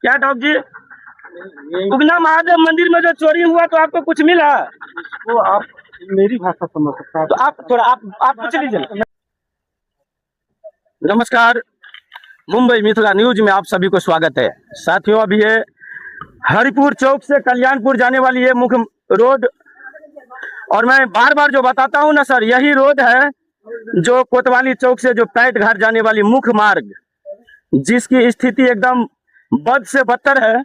क्या डॉग जी? उगना महादेव मंदिर में जो चोरी हुआ तो आपको कुछ मिला? वो आप मेरी भाषा समझ सकते हैं तो आप थोड़ा आप पूछ लीजिए। नमस्कार, मुंबई मिथिला न्यूज में आप सभी को स्वागत है। साथियों, अभी ये हरिपुर चौक से कल्याणपुर जाने वाली ये मुख्य रोड, और मैं बार बार जो बताता हूँ ना सर, यही रोड है जो कोतवाली चौक से जो पैट घाट जाने वाली मुख्य मार्ग, जिसकी स्थिति एकदम बद से बदतर है।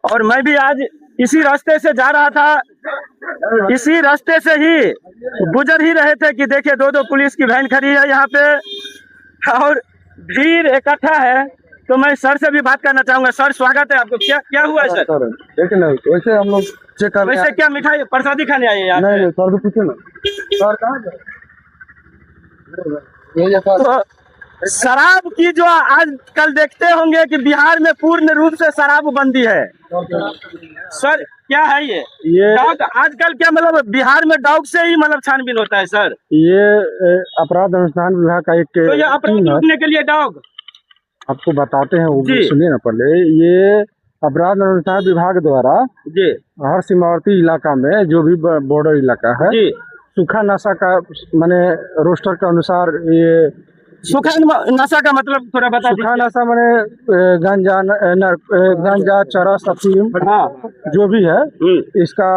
और मैं भी आज इसी रास्ते से जा रहा था, इसी रास्ते से ही गुजर ही रहे थे कि देखिए दो पुलिस की वैन खड़ी है यहाँ पे और भीड़ इकट्ठा है। तो मैं सर से भी बात करना चाहूंगा। सर, स्वागत है आपको। क्या हुआ है सर? लेकिन वैसे हम लोग चेक कर वैसे क्या मिठाई प्रसादी खाने आए हैं यहाँ? नहीं सर को पूछे ना सर कहाँ तो शराब की जो आजकल देखते होंगे कि बिहार में पूर्ण रूप से शराब बंदी है। सर, क्या है ये डॉग? आजकल क्या मतलब बिहार में डॉग से ही मतलब छानबीन होता है सर? ये अपराध अनुसंधान विभाग का एक तो ये अपराध रोकने के लिए डॉग आपको बताते हैं, वो सुनिए ना पहले। ये अपराध अनुसंधान विभाग द्वारा जी हर सीमावर्ती इलाका में जो भी बॉर्डर इलाका है जी सूखा नशा का माने रोस्टर के अनुसार ये सूखा नशा का मतलब थोड़ा बता दीजिए। सूखा नशा माने गांजा, चरस, अफीम हाँ, जो भी है इसका